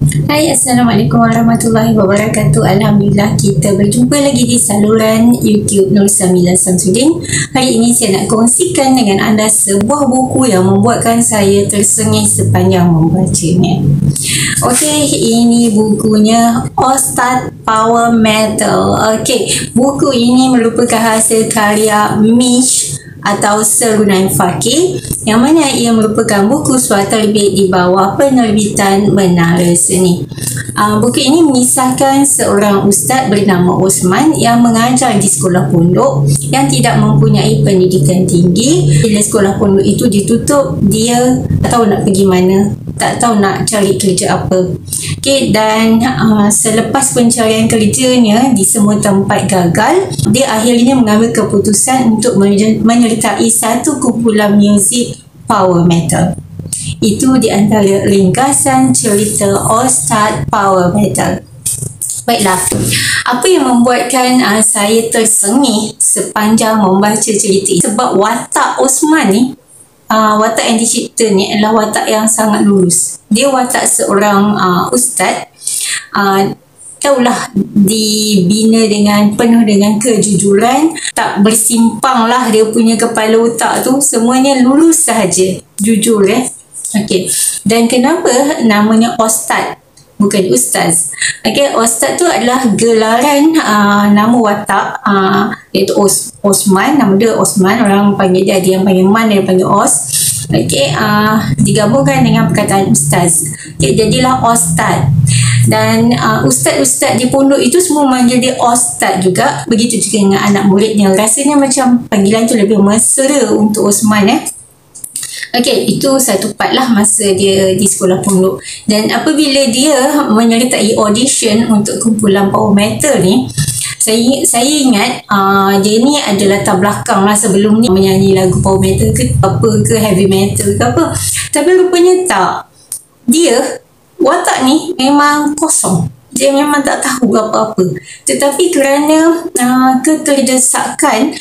Hai, Assalamualaikum warahmatullahi wabarakatuh. Alhamdulillah kita berjumpa lagi di saluran YouTube Nur Samila Samsudin. Hari ini saya nak kongsikan dengan anda sebuah buku yang membuatkan saya tersengih sepanjang membacanya. Okey, ini bukunya Ustaz Power Metal. Okey, buku ini merupakan hasil karya Mish atau Serunai Fakih, yang mana ia merupakan buku suaterbit di bawah penerbitan Menara Seni. Buku ini mengisahkan seorang ustaz bernama Osman yang mengajar di sekolah pondok yang tidak mempunyai pendidikan tinggi. Bila sekolah pondok itu ditutup, dia tak tahu nak pergi mana, tak tahu nak cari kerja apa. Okay, dan selepas pencarian kerjanya di semua tempat gagal, dia akhirnya mengambil keputusan untuk menyertai satu kumpulan muzik power metal. Itu di antara ringkasan cerita Ustaz Power Metal. Baiklah, apa yang membuatkan saya tersengih sepanjang membaca cerita ini? Sebab watak Osman ni, watak yang dicipta ni adalah watak yang sangat lurus. Dia watak seorang ustaz, taulah dibina dengan penuh dengan kejujuran, tak bersimpang lah dia punya kepala otak tu, semuanya lurus sahaja, jujur Okey, dan kenapa namanya Ustaz bukan Ustaz? Okey, Ustaz tu adalah gelaran nama watak, iaitu Osman, nama dia Osman, orang panggil dia, ada yang panggil Man, ada yang panggil Os. Okey, digabungkan dengan perkataan Ustaz. Okay, jadilah Ustaz. Dan ustaz-ustaz di pondok itu semua manggil dia Ustaz juga. Begitu juga dengan anak muridnya. Rasanya macam panggilan tu lebih mesra untuk Osman Okey, itu satu part lah masa dia di sekolah pondok. Dan apabila dia menyertai audition untuk kumpulan power metal ni, saya ingat dia ni ada latar belakang lah sebelum ni menyanyi lagu power metal ke apa ke, heavy metal ke apa. Tapi rupanya tak. Dia, watak ni memang kosong. Dia memang tak tahu apa-apa. Tetapi kerana keterdesakan,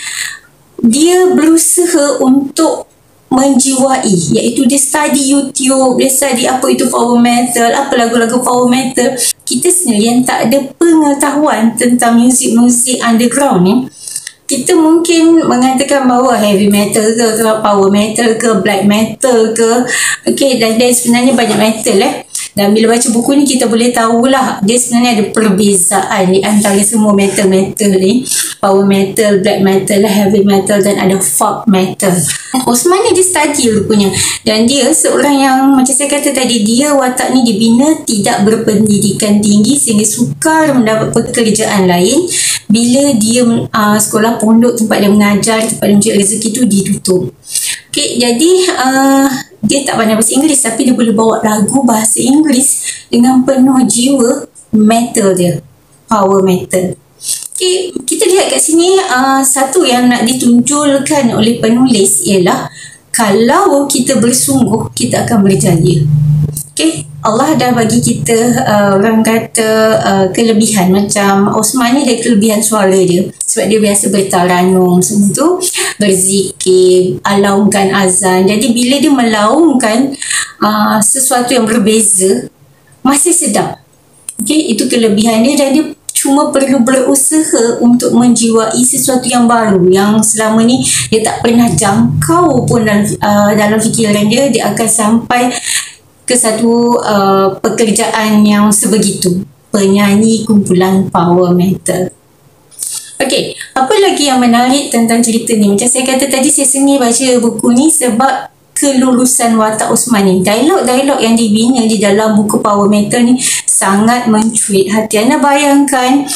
dia berusaha untuk menjiwai, iaitu dia study YouTube, dia study apa itu power metal, apa lagu-lagu power metal. Kita sendiri yang tak ada pengetahuan tentang muzik-muzik underground ni, kita mungkin mengatakan bahawa heavy metal ke power metal ke black metal ke, okey, dan sebenarnya banyak metal Dan bila baca buku ni kita boleh tahulah dia sebenarnya ada perbezaan di antara semua metal-metal ni. Power metal, black metal, heavy metal dan ada folk metal. Osman ni dia study rupanya. Dan dia seorang yang macam saya kata tadi, dia watak ni dibina tidak berpendidikan tinggi sehingga sukar mendapat pekerjaan lain bila dia sekolah pondok tempat dia mengajar, tempat dia mencari rezeki tu ditutup. Okay, jadi dia tak pandai bahasa Inggeris tapi dia boleh bawa lagu bahasa Inggeris dengan penuh jiwa metal dia, power metal. Okay, kita lihat kat sini satu yang nak ditunjulkan oleh penulis ialah kalau kita bersungguh kita akan berjaya. Okay, Allah dah bagi kita orang kata kelebihan. Macam Osman ni ada kelebihan suara dia sebab dia biasa bertaranum semua tu, berzikir, alaungkan azan. Jadi bila dia melaungkan sesuatu yang berbeza, masih sedap. Okay, itu kelebihan dia. Dan dia cuma perlu berusaha untuk menjiwai sesuatu yang baru yang selama ni dia tak pernah jangkau pun dalam fikiran dia. Dia akan sampai ke satu pekerjaan yang sebegitu, penyanyi kumpulan power metal. Okey, apa lagi yang menarik tentang cerita ni? Macam saya kata tadi, saya sengih baca buku ni sebab kelulusan watak Osman ni. Dialog-dialog yang dibina di dalam buku power metal ni sangat mencuit hati. Anda bayangkan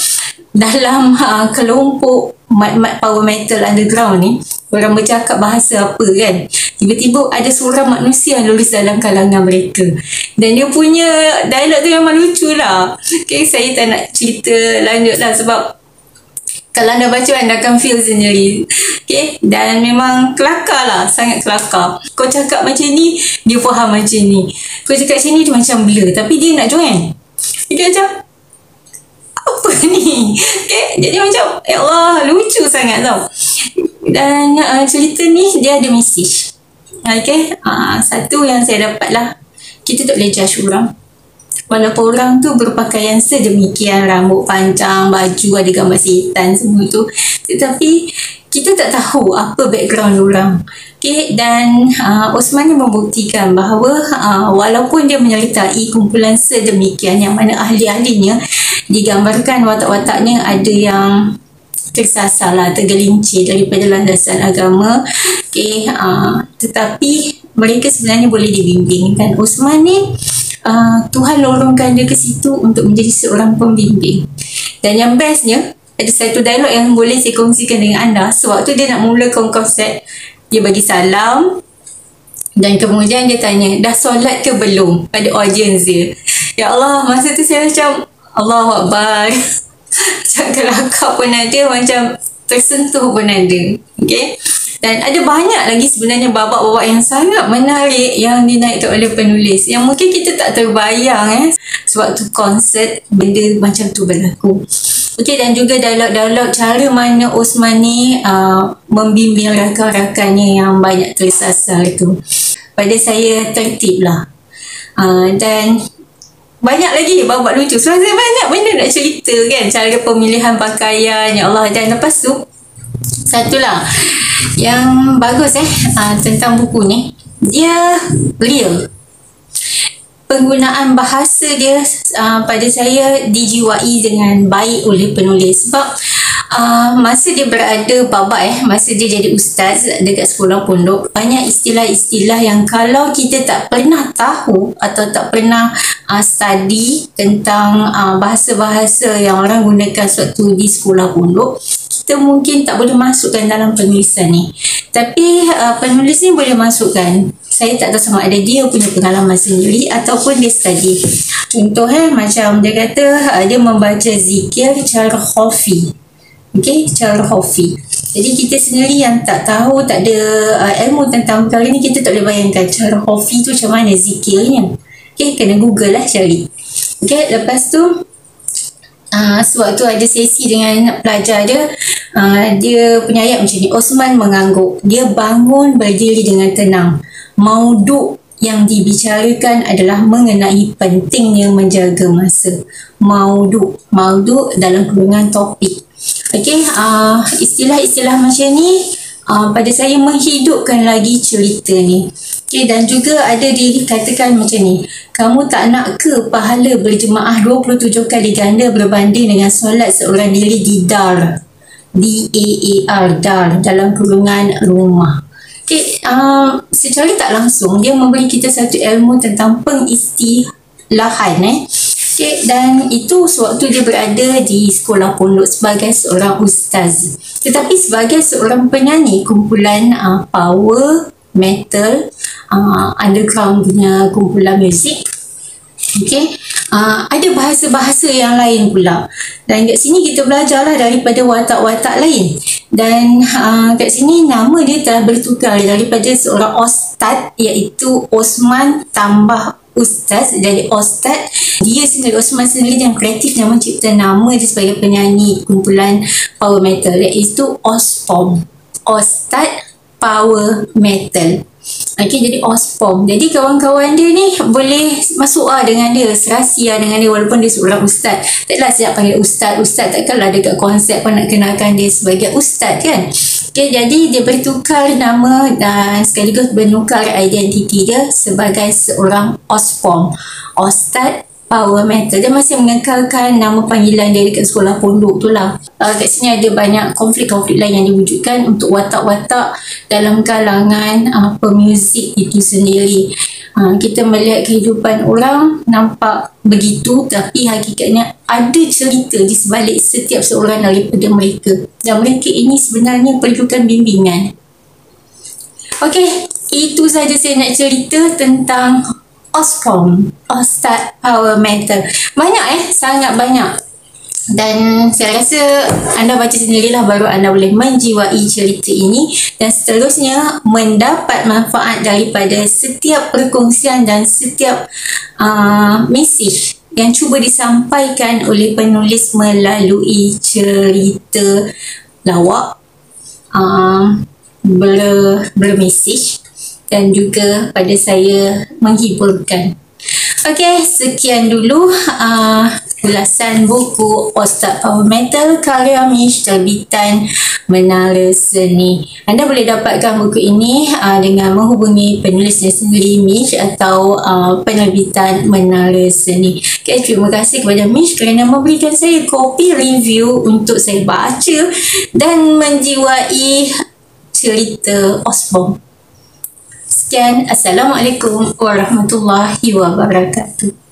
dalam kelompok mat-mat power metal underground ni, orang bercakap bahasa apa kan? Tiba-tiba ada seorang manusia yang lulus dalam kalangan mereka. Dan dia punya dialog tu memang lucu lah. Okay, saya tak nak cerita lanjut lah sebab kalau anda baca anda akan feel sendiri. Okay, dan memang kelakar lah, sangat kelakar. Kau cakap macam ni, dia faham macam ni. Kau cakap macam ni, dia macam blur. Tapi dia nak join. Dia macam, apa ni? Okay, jadi macam, ya Allah, lucu sangat tau. Dan cerita ni, dia ada message. Okay, satu yang saya dapat lah, kita tak boleh judge orang. Walaupun orang tu berpakaian sedemikian, rambut panjang, baju ada gambar setan semua tu, tetapi kita tak tahu apa background orang. Okay, dan Osman ni membuktikan bahawa walaupun dia menyertai kumpulan sedemikian yang mana ahli-ahlinya digambarkan watak-wataknya ada yang tersasar lah, tergelincir daripada landasan agama. Okay, tetapi mereka sebenarnya boleh dibimbing, dan Osman ni Tuhan lorongkan dia ke situ untuk menjadi seorang pembimbing. Dan yang bestnya, ada satu dialog yang boleh saya kongsikan dengan anda. Sewaktu dia nak mulakan konsert, dia bagi salam dan kemudian dia tanya, dah solat ke belum, pada audience dia. Ya Allah, masa tu saya macam Allahu Akbar. Macam kelakar pun ada, macam tersentuh pun ada. Okay? Dan ada banyak lagi sebenarnya babak-babak yang sangat menarik yang dinaikkan oleh penulis, yang mungkin kita tak terbayang sewaktu konsert benda macam tu berlaku. Okey, dan juga dialog-dialog cara mana Osman ni membimbing rakan-rakannya yang banyak tersasar tu. Pada saya tertib lah. Dan banyak lagi babak lucu. Sebab saya banyak benda nak cerita kan. Cara pemilihan pakaian, ya Allah. Dan lepas tu, satulah yang bagus tentang buku ni, dia real. Penggunaan bahasa dia pada saya dijiwai dengan baik oleh penulis. Sebab masa dia berada babak masa dia jadi ustaz dekat sekolah pondok, banyak istilah-istilah yang kalau kita tak pernah tahu atau tak pernah study tentang bahasa-bahasa yang orang gunakan sewaktu di sekolah pondok, kita mungkin tak boleh masukkan dalam penulisan ni. Tapi penulis ni boleh masukkan. Saya tak tahu sama ada dia punya pengalaman sendiri ataupun dia study. Contoh macam dia kata dia membaca zikir cara khafi. Okey, cara khafi. Jadi kita sendiri yang tak tahu, tak ada ilmu tentang perkara ni, kita tak boleh bayangkan cara khafi tu macam mana zikirnya. Okey, kena Google lah cari. Okey, lepas tu sewaktu ada sesi dengan pelajar dia, dia punya ayat macam ni, Osman mengangguk, dia bangun berdiri dengan tenang. Mauduk yang dibicarakan adalah mengenai pentingnya menjaga masa. Mauduk dalam kurungan topik. Okey, istilah-istilah macam ni pada saya menghidupkan lagi cerita ni. Okey, dan juga ada dikatakan macam ni, kamu tak nak ke pahala berjemaah 27 kali ganda berbanding dengan solat seorang diri di dar, D-A-A-R, dar, dalam kurungan rumah. Okay, secara tak langsung dia memberi kita satu ilmu tentang pengistilahan okay, dan itu sewaktu dia berada di sekolah pondok sebagai seorang ustaz. Tetapi sebagai seorang penyanyi kumpulan power metal, underground punya kumpulan muzik, okay, ada bahasa-bahasa yang lain pula. Dan kat sini kita belajarlah daripada watak-watak lain. Dan kat sini nama dia telah bertukar daripada seorang ustaz iaitu Osman tambah ustaz jadi ustaz. Dia sendiri, Osman sendiri yang kreatif yang mencipta nama dia sebagai penyanyi kumpulan power metal iaitu Ospom, Ustaz Power Metal. Okay, jadi Ospom. Jadi kawan-kawan dia ni boleh masuk dengan dia, serasi dengan dia walaupun dia seorang ustaz. Taklah siap panggil ustaz takkanlah dekat konsep pun nak kenalkan dia sebagai ustaz kan. Okay, jadi dia bertukar nama dan sekaligus bertukar identiti dia sebagai seorang Ospom, Ustaz Power Metal. Dia masih mengekalkan nama panggilan dia dekat sekolah pondok tu lah. Kat sini ada banyak konflik-konflik lain yang diwujudkan untuk watak-watak dalam kalangan pemuzik itu sendiri. Kita melihat kehidupan orang nampak begitu, tapi hakikatnya ada cerita di sebalik setiap seorang daripada mereka. Dan mereka ini sebenarnya perlukan bimbingan. Okey, itu saja saya nak cerita tentang Ospom, Ustaz Power Metal. Banyak sangat banyak. Dan saya rasa anda baca sendirilah baru anda boleh menjiwai cerita ini dan seterusnya mendapat manfaat daripada setiap perkongsian dan setiap mesej yang cuba disampaikan oleh penulis melalui cerita lawak, bermesej dan juga pada saya menghiburkan. Okey, sekian dulu ulasan buku Ustaz Power Metal karya Mish terbitan Menara Seni. Anda boleh dapatkan buku ini dengan menghubungi penulisnya sendiri, Mish, atau penerbitan Menara Seni. Okay, terima kasih kepada Mish kerana memberikan saya kopi review untuk saya baca dan menjiwai cerita Osborne. Sekian, Assalamualaikum warahmatullahi wabarakatuh.